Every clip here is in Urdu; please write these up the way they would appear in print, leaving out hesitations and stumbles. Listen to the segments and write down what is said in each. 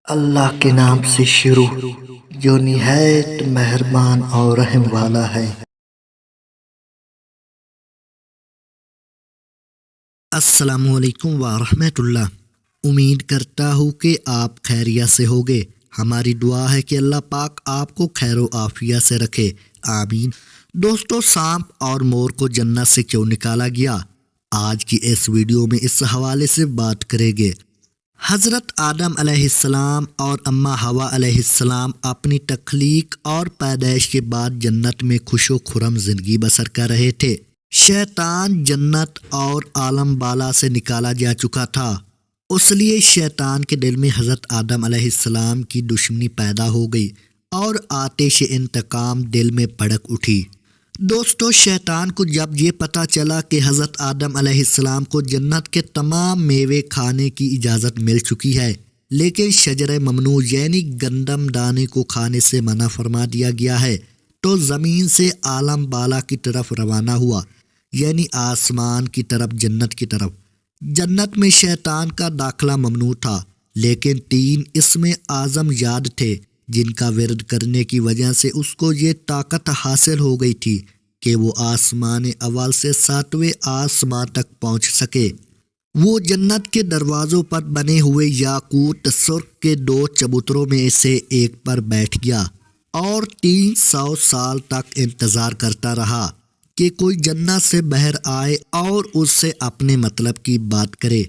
اللہ کے نام سے شروع جو نہایت مہربان اور رحم والا ہے۔ السلام علیکم ورحمۃ اللہ۔ امید کرتا ہوں کہ آپ خیریت سے ہوگے۔ ہماری دعا ہے کہ اللہ پاک آپ کو خیر و عافیت سے رکھے، آمین۔ دوستو، سانپ اور مور کو جنت سے کیوں نکالا گیا؟ آج کی اس ویڈیو میں اس حوالے سے بات کریں گے۔ حضرت آدم علیہ السلام اور اماں حوا علیہ السلام اپنی تخلیق اور پیدائش کے بعد جنت میں خوش و خرم زندگی بسر کر رہے تھے۔ شیطان جنت اور عالم بالا سے نکالا جا چکا تھا، اس لیے شیطان کے دل میں حضرت آدم علیہ السلام کی دشمنی پیدا ہو گئی اور آتش انتقام دل میں بھڑک اٹھی۔ دوستو، شیطان کو جب یہ پتہ چلا کہ حضرت آدم علیہ السلام کو جنت کے تمام میوے کھانے کی اجازت مل چکی ہے، لیکن شجر ممنوع یعنی گندم دانے کو کھانے سے منع فرما دیا گیا ہے، تو زمین سے عالم بالا کی طرف روانہ ہوا، یعنی آسمان کی طرف، جنت کی طرف۔ جنت میں شیطان کا داخلہ ممنوع تھا، لیکن 3 اسم اعظم یاد تھے جن کا ورد کرنے کی وجہ سے اس کو یہ طاقت حاصل ہو گئی تھی کہ وہ آسمان اول سے 7ویں آسمان تک پہنچ سکے۔ وہ جنت کے دروازوں پر بنے ہوئے یاقوت سرخ کے 2 چبوتروں میں سے ایک پر بیٹھ گیا اور 300 سال تک انتظار کرتا رہا کہ کوئی جنت سے باہر آئے اور اس سے اپنے مطلب کی بات کرے۔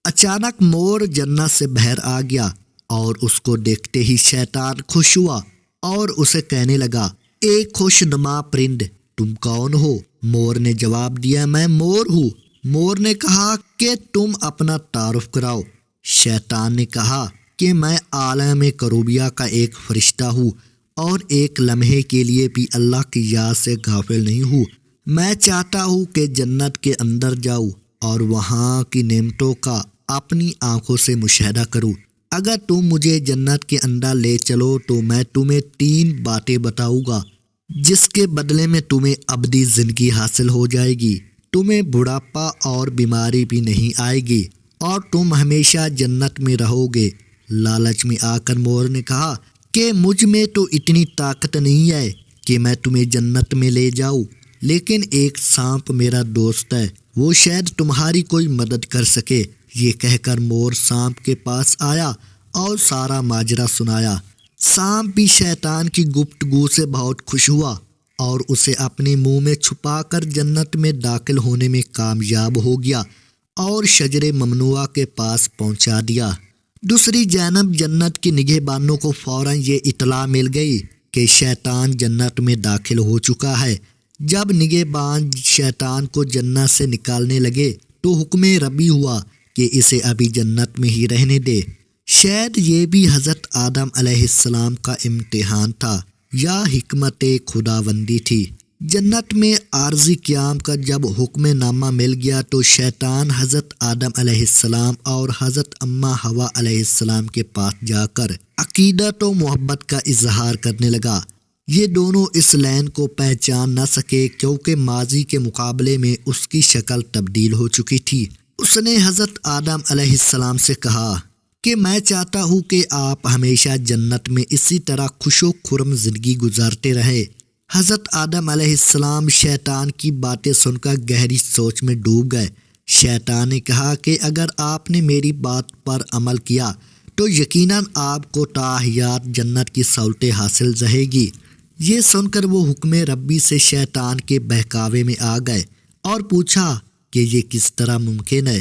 اچانک مور جنت سے باہر آ گیا اور اس کو دیکھتے ہی شیطان خوش ہوا اور اسے کہنے لگا، اے خوش نما پرند، تم کون ہو؟ مور نے جواب دیا، میں مور ہوں۔ مور نے کہا کہ تم اپنا تعارف کراؤ۔ شیطان نے کہا کہ میں عالم کروبیہ کا ایک فرشتہ ہوں اور ایک لمحے کے لیے بھی اللہ کی یاد سے غافل نہیں ہوں۔ میں چاہتا ہوں کہ جنت کے اندر جاؤں اور وہاں کی نعمتوں کا اپنی آنکھوں سے مشاہدہ کروں۔ اگر تم مجھے جنت کے اندر لے چلو تو میں تمہیں 3 باتیں بتاؤں گا جس کے بدلے میں تمہیں ابدی زندگی حاصل ہو جائے گی، تمہیں بڑھاپا اور بیماری بھی نہیں آئے گی اور تم ہمیشہ جنت میں رہو گے۔ لالچ میں آ کر مور نے کہا کہ مجھ میں تو اتنی طاقت نہیں ہے کہ میں تمہیں جنت میں لے جاؤں، لیکن ایک سانپ میرا دوست ہے، وہ شاید تمہاری کوئی مدد کر سکے۔ یہ کہہ کر مور سانپ کے پاس آیا اور سارا ماجرا سنایا۔ سانپ بھی شیطان کی گفتگو سے بہت خوش ہوا اور اسے اپنے منہ میں چھپا کر جنت میں داخل ہونے میں کامیاب ہو گیا اور شجر ممنوعہ کے پاس پہنچا دیا۔ دوسری جانب جنت کے نگہبانوں کو فوراً یہ اطلاع مل گئی کہ شیطان جنت میں داخل ہو چکا ہے۔ جب نگہبان شیطان کو جنت سے نکالنے لگے تو حکم ربی ہوا کہ اسے ابھی جنت میں ہی رہنے دے۔ شاید یہ بھی حضرت آدم علیہ السلام کا امتحان تھا یا حکمت خداوندی تھی۔ جنت میں عارضی قیام کا جب حکم نامہ مل گیا تو شیطان حضرت آدم علیہ السلام اور حضرت اماں حوا علیہ السلام کے پاس جا کر عقیدت و محبت کا اظہار کرنے لگا۔ یہ دونوں اس لین کو پہچان نہ سکے کیونکہ ماضی کے مقابلے میں اس کی شکل تبدیل ہو چکی تھی۔ اس نے حضرت آدم علیہ السلام سے کہا کہ میں چاہتا ہوں کہ آپ ہمیشہ جنت میں اسی طرح خوش و خرم زندگی گزارتے رہے۔ حضرت آدم علیہ السلام شیطان کی باتیں سن کر گہری سوچ میں ڈوب گئے۔ شیطان نے کہا کہ اگر آپ نے میری بات پر عمل کیا تو یقیناً آپ کو تا حیات جنت کی سہولتیں حاصل رہے گی۔ یہ سن کر وہ حکم ربی سے شیطان کے بہکاوے میں آ گئے اور پوچھا کہ یہ کس طرح ممکن ہے؟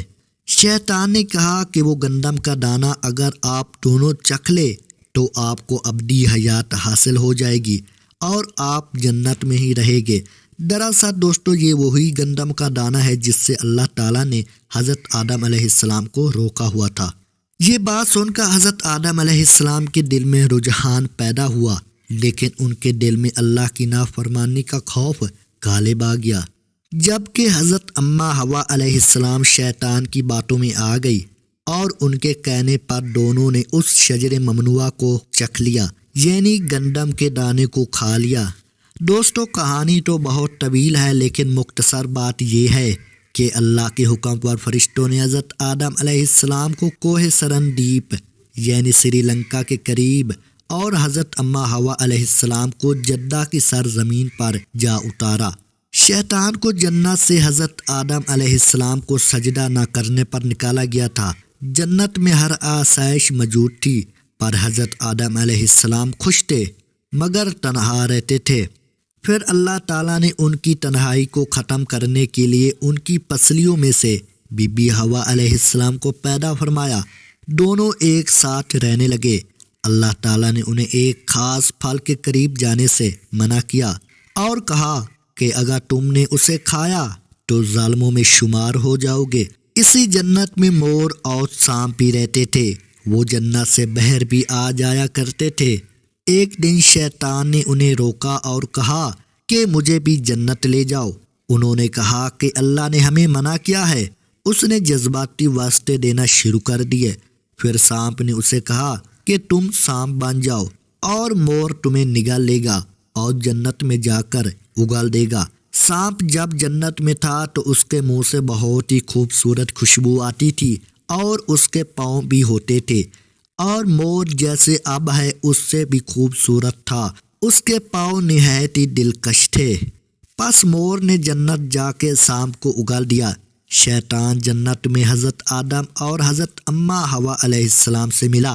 شیطان نے کہا کہ وہ گندم کا دانہ اگر آپ دونوں چکھ لے تو آپ کو ابدی حیات حاصل ہو جائے گی اور آپ جنت میں ہی رہیں گے۔ دراصل دوستو، یہ وہی گندم کا دانہ ہے جس سے اللہ تعالیٰ نے حضرت آدم علیہ السلام کو روکا ہوا تھا۔ یہ بات سن کر حضرت آدم علیہ السلام کے دل میں رجحان پیدا ہوا، لیکن ان کے دل میں اللہ کی نافرمانی کا خوف غالب آ گیا۔ جبکہ حضرت اماں حوا علیہ السلام شیطان کی باتوں میں آ گئی اور ان کے کہنے پر دونوں نے اس شجر ممنوعہ کو چکھ لیا، یعنی گندم کے دانے کو کھا لیا۔ دوستو، کہانی تو بہت طویل ہے، لیکن مختصر بات یہ ہے کہ اللہ کے حکم پر فرشتوں نے حضرت آدم علیہ السلام کو کوہ سرندیپ یعنی سری لنکا کے قریب، اور حضرت اماں حوا علیہ السلام کو جدہ کی سرزمین پر جا اتارا۔ شیطان کو جنت سے حضرت آدم علیہ السلام کو سجدہ نہ کرنے پر نکالا گیا تھا۔ جنت میں ہر آسائش موجود تھی، پر حضرت آدم علیہ السلام خوش تھے مگر تنہا رہتے تھے۔ پھر اللہ تعالیٰ نے ان کی تنہائی کو ختم کرنے کے لیے ان کی پسلیوں میں سے بی بی حوا علیہ السلام کو پیدا فرمایا۔ دونوں ایک ساتھ رہنے لگے۔ اللہ تعالیٰ نے انہیں ایک خاص پھل کے قریب جانے سے منع کیا اور کہا کہ اگر تم نے اسے کھایا تو ظالموں میں شمار ہو جاؤ گے۔ اسی جنت میں مور اور سانپ بھی رہتے تھے۔ وہ جنت سے باہر بھی آ جایا کرتے تھے۔ ایک دن شیطان نے انہیں روکا اور کہا کہ مجھے بھی جنت لے جاؤ۔ انہوں نے کہا کہ اللہ نے ہمیں منع کیا ہے۔ اس نے جذباتی واسطے دینا شروع کر دیے۔ پھر سانپ نے اسے کہا کہ تم سانپ بن جاؤ اور مور تمہیں نگل لے گا اور جنت میں جا کر اگل دے گا۔ سانپ جب جنت میں تھا تو اس کے منہ سے بہت ہی خوبصورت خوشبو آتی تھی اور اس کے پاؤں بھی ہوتے تھے، اور مور جیسے اب ہے اس سے بھی خوبصورت تھا۔ اس کے پاؤں نہایت ہی دلکش تھے۔ پس مور نے جنت جا کے سانپ کو اگل دیا۔ شیطان جنت میں حضرت آدم اور حضرت اماں حوا علیہ السلام سے ملا۔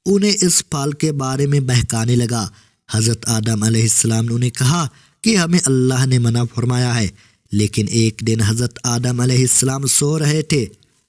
انہیں اس پھل کے بارے میں بہکانے لگا۔ حضرت آدم علیہ السلام نے انہیں کہا کہ ہمیں اللہ نے منع فرمایا ہے، لیکن ایک دن حضرت آدم علیہ السلام سو رہے تھے۔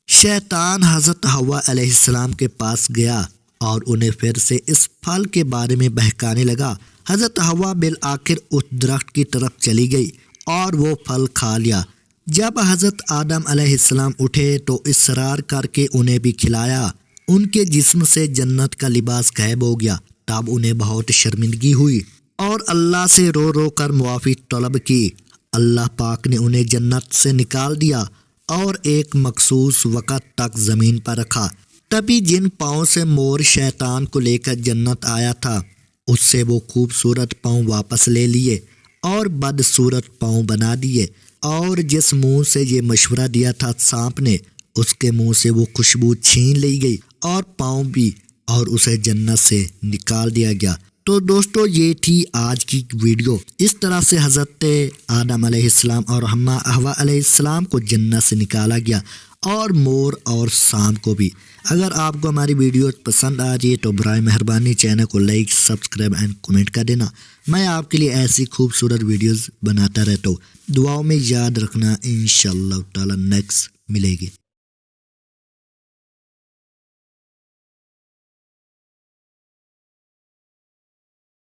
شیطان حضرت حوا علیہ السلام کے پاس گیا اور انہیں پھر سے اس پھل کے بارے میں بہکانے لگا۔ حضرت حوا بالآخر اس درخت کی طرف چلی گئی اور وہ پھل کھا لیا۔ جب حضرت آدم علیہ السلام اٹھے تو اصرار کر کے انہیں بھی کھلایا۔ ان کے جسم سے جنت کا لباس غائب ہو گیا۔ تب انہیں بہت شرمندگی ہوئی اور اللہ سے رو رو کر معافی طلب کی۔ اللہ پاک نے انہیں جنت سے نکال دیا اور ایک مخصوص وقت تک زمین پر رکھا۔ تبھی جن پاؤں سے مور شیطان کو لے کر جنت آیا تھا، اس سے وہ خوبصورت پاؤں واپس لے لیے اور بدصورت پاؤں بنا دیے، اور جس منہ سے یہ مشورہ دیا تھا سانپ نے، اس کے منہ سے وہ خوشبو چھین لی گئی اور پاؤں بھی، اور اسے جنت سے نکال دیا گیا۔ تو دوستو یہ تھی آج کی ویڈیو۔ اس طرح سے حضرت آدم علیہ السلام اور اماں حوا علیہ السلام کو جنت سے نکالا گیا، اور مور اور سانپ کو بھی۔ اگر آپ کو ہماری ویڈیو پسند آ رہی ہے تو برائے مہربانی چینل کو لائک، سبسکرائب اینڈ کمنٹ کر دینا۔ میں آپ کے لیے ایسی خوبصورت ویڈیوز بناتا رہتا ہوں۔ دعاؤں میں یاد رکھنا، انشاءاللہ تعالی نیکسٹ ملے گی۔